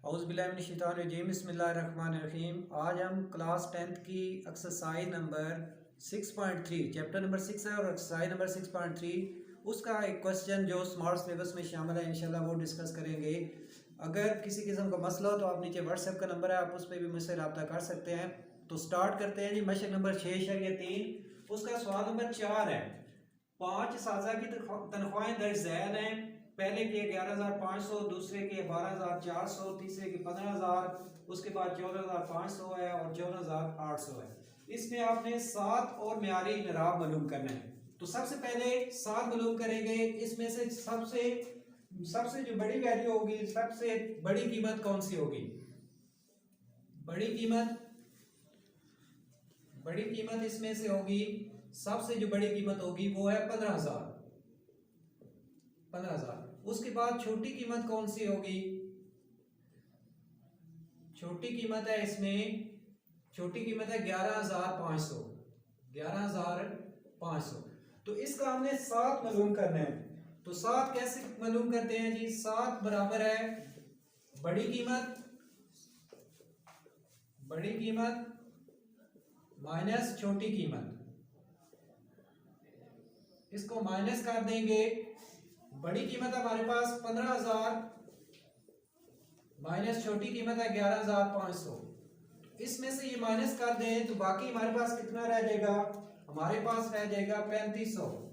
औज़ुबिल्लाहिमिनश्शैतानिर्रजीम बिस्मिल्लाहिर्रहमानिर्रहीम। आज हम क्लास 10th की एक्सरसाइज नंबर 6.3 चैप्टर नंबर 6 है और एक्सरसाइज नंबर 6.3 उसका एक क्वेश्चन जो स्मार्ट सिलेबस में शामिल है इंशाल्लाह वो डिस्कस करेंगे। अगर किसी किस्म का मसला हो तो आप नीचे व्हाट्सएप का नंबर है, आप उस पर भी मुझसे रब्ता कर सकते हैं। तो स्टार्ट करते हैं जी। मशक नंबर 6.3 उसका सवाल नंबर 4 है। 5 साजा की तनख्वाहें दर्ज झैल हैं। पहले के 11,500, दूसरे के 12,400, तीसरे के 15,000, उसके बाद 14,500 है और 14,800 है। इसमें आपने सात और म्यारी इनराब मालूम करना है। तो सबसे पहले सात मालूम करेंगे। इसमें से सबसे जो बड़ी वैल्यू होगी, सबसे बड़ी कीमत कौन सी होगी? बड़ी कीमत इसमें से होगी, सबसे जो बड़ी कीमत होगी वो है 15,000। उसके बाद छोटी कीमत कौन सी होगी? छोटी कीमत है इसमें, छोटी कीमत है 11,500। तो इसका हमने सात मालूम करना है। तो सात कैसे मालूम करते हैं जी? सात बराबर है बड़ी कीमत माइनस छोटी कीमत। इसको माइनस कर देंगे। बड़ी कीमत हमारे पास 15,000 माइनस छोटी कीमत है 11,500। इसमें से ये माइनस कर दें तो बाकी हमारे पास कितना रह जाएगा? हमारे पास रह जाएगा 3500।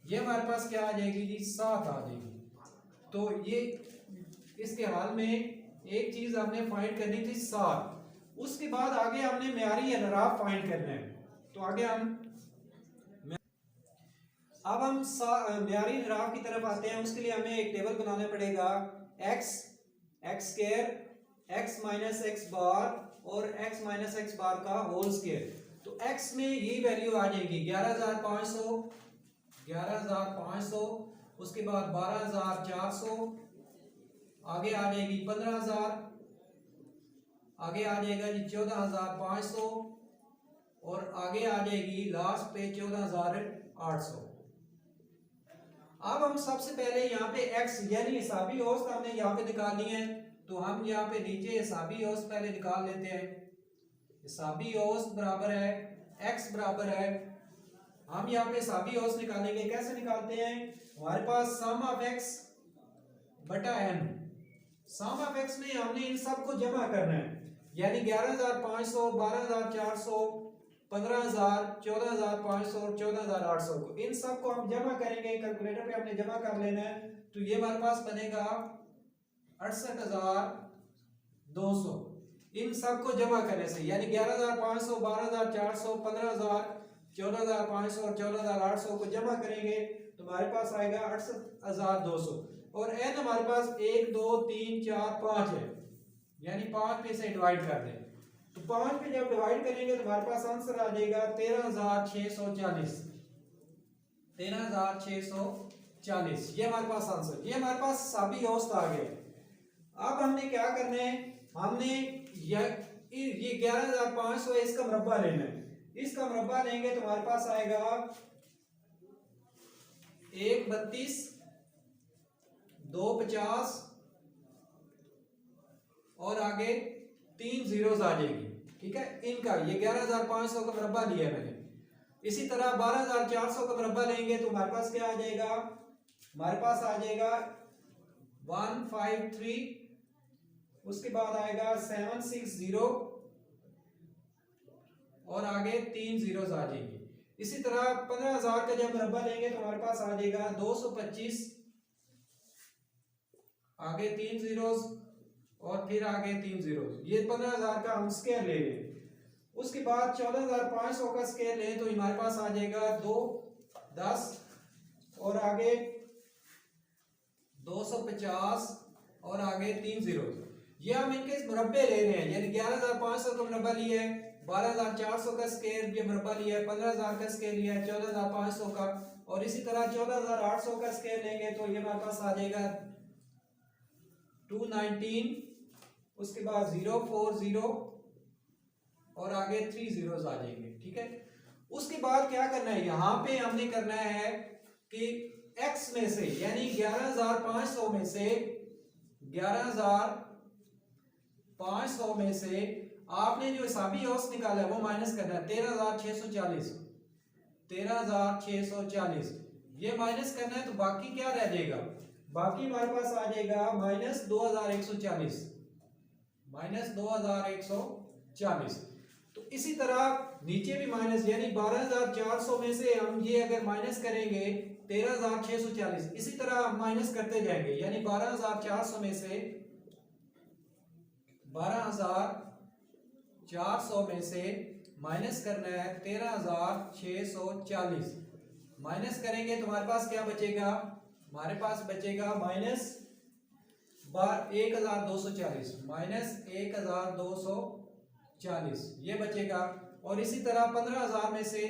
ये हमारे पास क्या आ जाएगी जी? 7 आ जाएगी। तो ये इसके हाल में एक चीज हमने फाइंड करनी थी 7। उसके बाद आगे हमने म्यारी इनराब फाइंड करना है। तो आगे अब हम म्यारी इनराब की तरफ आते हैं। उसके लिए हमें एक टेबल बनाना पड़ेगा। x square, x minus x bar और x माइनस एक्स बार का होल स्क्वायर। तो x में यही वैल्यू आ जाएगी 11,500, उसके बाद 12,400, आगे आ जाएगी 15,000, आगे आ जाएगा जी 14,500 और आगे आ जाएगी लास्ट पे 14,800। अब हम सबसे पहले यहाँ पे x यानी हिसाबी औसत हमने यहाँ पे निकालनी है। तो हम यहाँ पे नीचे हिसाबी औसत पहले निकाल लेते हैं। हिसाबी औसत बराबर है x बराबर है, हम यहाँ पे हिसाबी औसत निकालेंगे। कैसे निकालते हैं? हमारे पास सम ऑफ x बटा n। सम ऑफ x में हमने इन सब को जमा करना है, यानी 11,500, 12,400, 15,000, 14,500 और 14,800 को, इन सब को हम जमा करेंगे। कैलकुलेटर पे हमने जमा कर लेना है। तो ये हमारे पास बनेगा 68,200। इन सब को जमा करने से यानी 11,500, 12,400, 15,000, 14,500 और 14,800 को जमा करेंगे तो हमारे पास आएगा 68,200। और n हमारे पास 1 2 3 4 5 है, यानी 5 पे से डिवाइड कर दें। तो 5 पे जब डिवाइड करेंगे तो हमारे पास आंसर आ जाएगा 13,640। 13,640 ये हमारे पास आंसर, ये हमारे पास हिसाबी औसत आ गया। अब हमने क्या करना है? हमने ये 11,500 है, इसका मुरब्बा लेना है। इसका मुरब्बा लेंगे तो हमारे पास आएगा 132, 250 और आगे 3 जीरोस आ जाएगी। ठीक है, इनका ये 11,500 का मुरब्बा लिया है मैंने। इसी तरह 12,400 का मुरब्बा लेंगे तो हमारे पास क्या आ जाएगा? हमारे पास आ जाएगा 153, उसके बाद आएगा 760 और आगे 3 जीरोस आ जाएंगे। इसी तरह 15,000 का जब मुरब्बा लेंगे तो हमारे पास आ जाएगा 225, आगे 3 जीरोस और फिर आगे 3 जीरोस। ये 15,000 का हम स्क्वायर ले लें। उसके बाद 14,500 का स्क्वायर लें तो हमारे पास आ जाएगा 2 10 और आगे 250 और आगे 3 जीरोस। ये हम इनके मुरब्बे ले रहे हैं, यानी 11,500 का मुरब्बा लिया है, 12,400 का स्क्वायर ये मुरब्बा लिया है, 15,000 का स्क्वायर लिया है, 14,500 का, और इसी तरह 14,800 का स्क्वायर लेंगे तो ये हमारे पास आ जाएगा 219, उसके बाद 040 और आगे 3 जीरोस आ जाएंगे। ठीक है, उसके बाद क्या करना है? यहां पे हमने करना है कि x में से यानी 11,500 में से 11,500 में से आपने जो हिसाबी औसत निकाला है वो माइनस करना है 13,640, 13,640 ये माइनस करना है। तो बाकी क्या रह जाएगा, बाकी हमारे पास आ जाएगा माइनस 2,140, माइनस 2,140। तो इसी तरह नीचे भी माइनस, यानी 12,400 में से हम ये अगर माइनस करेंगे 13,640, इसी तरह हम माइनस करते जाएंगे, यानी 12,400 में से 12,400 में से माइनस करना है 13,640। माइनस करेंगे तो हमारे पास क्या बचेगा, हमारे पास बचेगा माइनस 1,240, माइनस 1,240 ये बचेगा। और इसी तरह 15,000 में से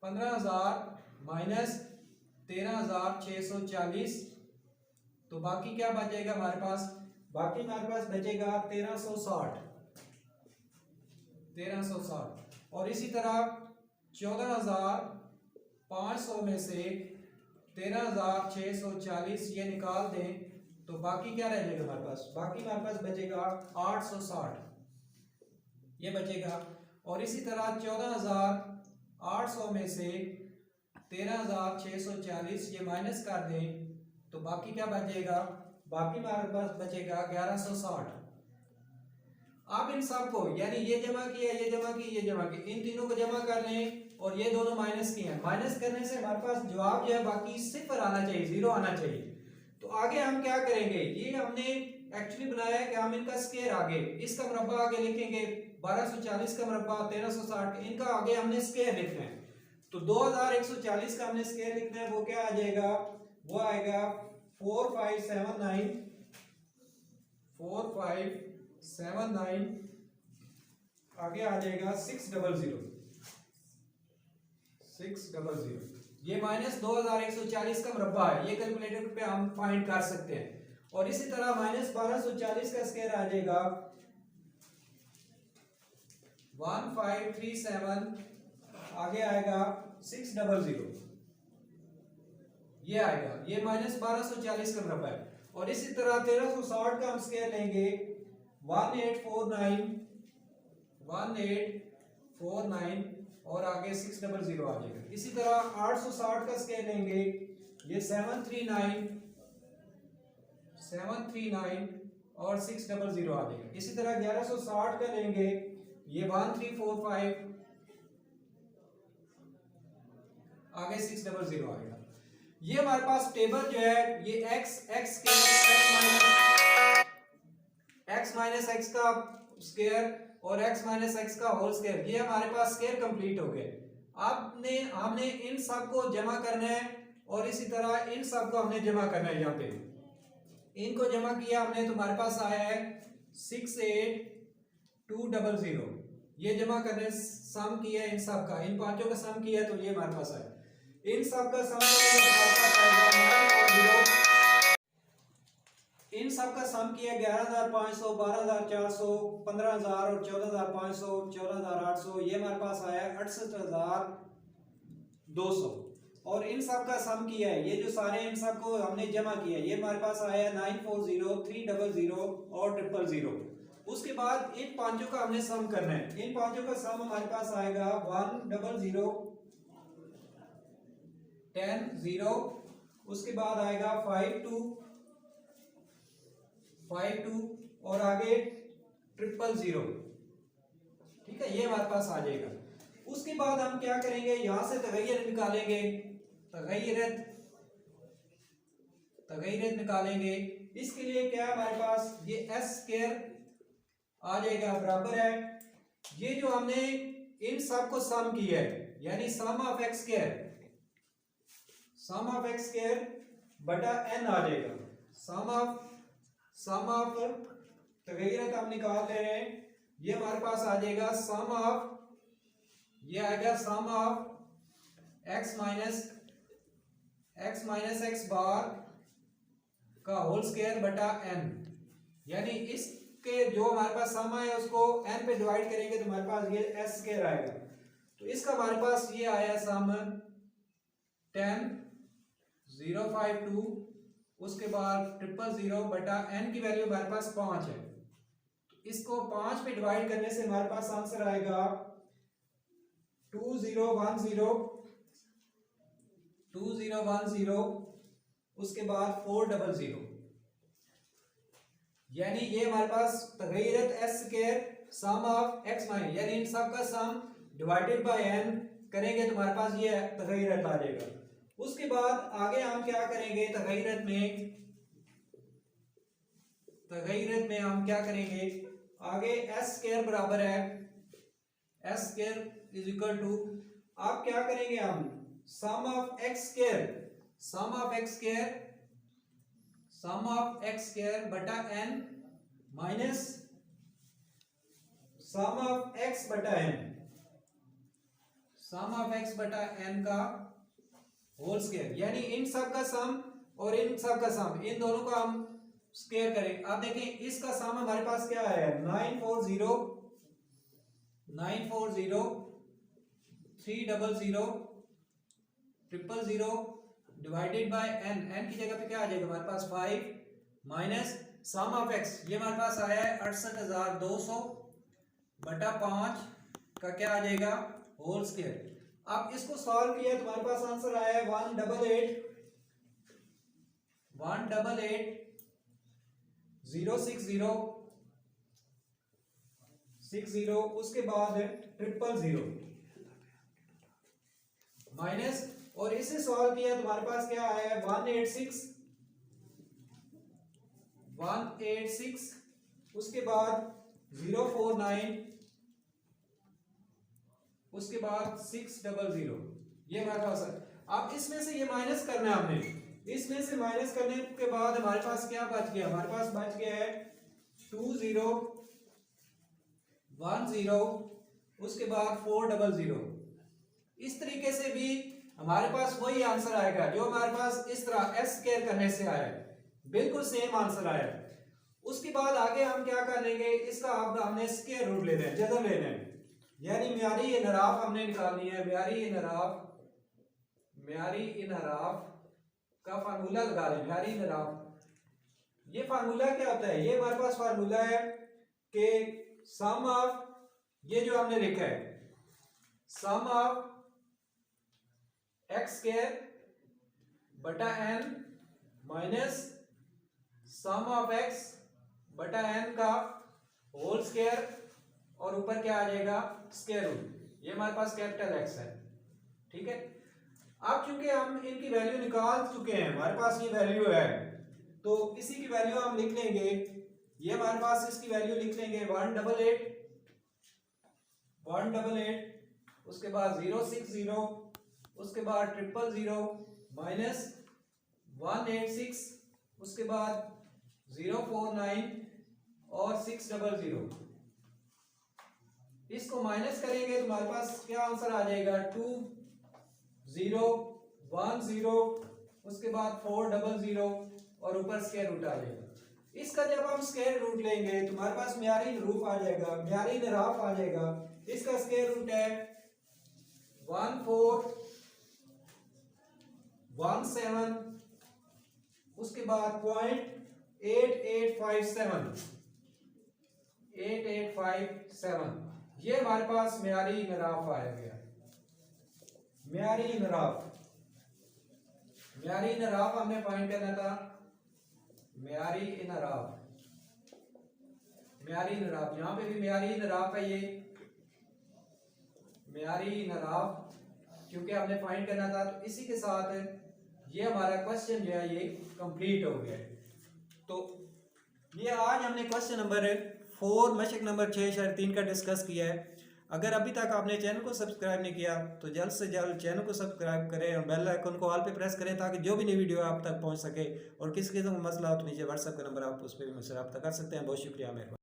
15,000 माइनस 13,640, तो बाकी क्या बचेगा हमारे पास, बाकी हमारे पास बचेगा 1360, 1360। और इसी तरह 14,500 में से 13,640 ये निकाल दें तो बाकी क्या रह जाएगा हमारे पास, बाकी हमारे पास बचेगा 860 ये बचेगा। और इसी तरह 14,800 में से 13,640 ये माइनस कर दें तो बाकी क्या बचेगा, बाकी हमारे पास बचेगा 1160। आप इन सब को, यानी ये जमा किया, ये जमा की, ये जमा की, इन तीनों को जमा कर लें और ये दोनों माइनस किए हैं। माइनस करने से हमारे पास जवाब जो है बाकी सिफर आना चाहिए, जीरो आना चाहिए। तो आगे हम क्या करेंगे, ये हमने एक्चुअली बनाया है कि हम इनका स्क्वायर आगे, इसका मुरब्बा आगे लिखेंगे 1240 का मुरब्बा 1360, इनका आगे हमने स्क्वायर लिखना है। तो 2140 का हमने स्क्वायर लिखना है, वो क्या आ जाएगा, वो आएगा 4579, 4579 आगे आ जाएगा 600, 600 ये माइनस 2140 का मुरब्बा है, ये कैलकुलेटर पे हम फाइंड कर सकते हैं। और इसी तरह माइनस 1240 का स्क्वायर आ जाएगा 1537, आगे आएगा 600 ये आएगा, ये माइनस 1240 का मुरब्बा है। और इसी तरह 1360 का हम स्क्वायर लेंगे 1849, 1849 और आगे 600 आ जाएगा। इसी तरह 860 का स्क्वायर लेंगे, ये 739, 739 और 600 आ जाएगा। इसी तरह 1160 का लेंगे, ये 1345 आगे 600 आएगा। ये हमारे पास टेबल जो है ये x माइनस x का स्क्वायर और x माइनस x का होल स्क्वायर, ये हमारे पास स्क्वायर कंप्लीट हो गए। आपने हमने इन सब को जमा करना है और इसी तरह इन सब को हमने जमा करना है। यहाँ पे इनको जमा किया हमने तो हमारे पास आया है 68200, ये जमा करने सम किया इन सब का, इन पांचों का सम किया तो ये हमारे पास आया। इन सब का सम इन सब का सम किया 11,500, 12,400, 15,000 और 14,500, 14,800, ये हमारे पास आया 68,200। और इन सब का सम किया है, ये जो सारे इन सब को हमने जमा किया, ये हमारे पास आया 940, 300 और 000। उसके बाद इन पांचों का हमने सम करना है, इन पांचों का सम हमारे पास आएगा 100, 10 उसके बाद आएगा 52 और आगे 000। ठीक है, ये हमारे पास आ जाएगा। उसके बाद हम क्या करेंगे, यहां से तगय्युर निकालेंगे, तगय्युर निकालेंगे। इसके लिए क्या हमारे पास ये s स्क्वायर आ जाएगा, बराबर है ये जो हमने इन सब को सम किया है, यानी sum of x square, sum of x square बटा n आ जाएगा। सम ऑफ तगय्युर हम निकाल ले रहे हैं, ये हमारे पास आ जाएगा सम ऑफ, ये आएगा सम ऑफ x माइनस x बार का होल स्क्वायर बटा n, यानी इसके जो हमारे पास सम है उसको n पे डिवाइड करेंगे तो हमारे पास ये s स्क्वायर आएगा। तो इसका हमारे पास ये आया सम 10,052, उसके बाद 000 बटा n की वैल्यू हमारे पास 5 है, तो इसको 5 पे डिवाइड करने से हमारे पास आंसर आएगा 2010 उसके बाद 400, यानी ये हमारे पास तगयरत s square sum of x minus, यानी इन सब का सम डिवाइडेड बाय n करेंगे तो हमारे पास ये तगयरत आ जाएगा। उसके बाद आगे हम क्या करेंगे, तगयरत में हम क्या करेंगे, आगे s स्क्वायर बराबर है s square is equal to, आप क्या करेंगे, हम सम ऑफ x स्क्वायर बटा n minus sum of x बटा n का होल स्क्वायर, यानी इन सब का सम और इन सब का सम, इन दोनों का हम स्क्वायर करेंगे। आप देखें इसका सम हमारे पास क्या है, 940 300 000 डिवाइडेड बाय n, n की जगह पे क्या आ जाएगा हमारे पास 5 माइनस सम ऑफ x, ये हमारे पास आया है 68,200 बटा 5 का क्या आ जाएगा होल स्क्वायर। अब इसको सॉल्व किया तो हमारे पास आंसर आया है 188,060 उसके बाद 000 माइनस, और इसे सॉल्व किया तो हमारे पास क्या आया है 186 उसके बाद 049 उसके बाद 600, ये हमारे पास है। अब इसमें से ये माइनस करना है हमने, इसमें से माइनस करने के बाद हमारे पास क्या बच गया, हमारे पास बच गया है 2010 उसके बाद 400। इस तरीके से भी हमारे पास वही आंसर आएगा जो हमारे पास इस तरह s स्क्वायर करने से आया है, बिल्कुल सेम आंसर आया। उसके बाद आगे हम क्या कर लेंगे, इसका हमने स्क्वायर रूट लेना है, जबर लेना है, यानी म्यारी इनराफ हमने निकालनी है। म्यारी इनराफ का फार्मूला लगा लें। म्यारी इनराफ, ये फार्मूला क्या होता है, ये हमारे पास फार्मूला है कि सम ऑफ, ये जो हमने लिखा है सम ऑफ x स्क्वायर बटा n minus sum of x बटा n का होल स्क्वायर, और ऊपर क्या आ जाएगा स्क्वायर रूट, ये हमारे पास कैपिटल X है, ठीक है। अब चूंकि हम इनकी वैल्यू निकाल चुके हैं, हमारे पास ये वैल्यू है, तो इसी की वैल्यू हम लिख लेंगे, ये हमारे पास इसकी वैल्यू लिख लेंगे 188 उसके बाद 060 उसके बाद 000 माइनस 186 उसके बाद 049 और 600। इसको माइनस करेंगे तो हमारे पास क्या आंसर आ जाएगा 2010 उसके बाद 400 और ऊपर स्क्वायर रूट आ जाएगा। इसका जब हम स्क्वायर रूट लेंगे तो हमारे पास म्यारी इनराफ आ जाएगा, म्यारी इनराफ आ जाएगा। इसका स्क्वायर रूट है 1417 उसके बाद 8857 ये हमारे पास म्यारी इनराफ आया गया। म्यारी इनराफ हमने फाइंड करना था। म्यारी इनराफ यहाँ पे भी म्यारी इनराफ है, ये म्यारी इनराफ क्योंकि हमने फाइंड करना था, तो इसी के साथ ये हमारा क्वेश्चन जो है ये कंप्लीट हो गया। तो ये आज हमने क्वेश्चन नंबर 4 मशक नंबर 6/3 का डिस्कस किया है। अगर अभी तक आपने चैनल को सब्सक्राइब नहीं किया तो जल्द से जल्द चैनल को सब्सक्राइब करें और बेल आइकन को ऑल पे प्रेस करें ताकि जो भी नई वीडियो आप तक पहुंच सके। और किसी किस्म का मसला हो तो नीचे व्हाट्सएप का नंबर आप उस पर भी मुझसे रब्ता कर सकते हैं। बहुत शुक्रिया, मेहरबानी।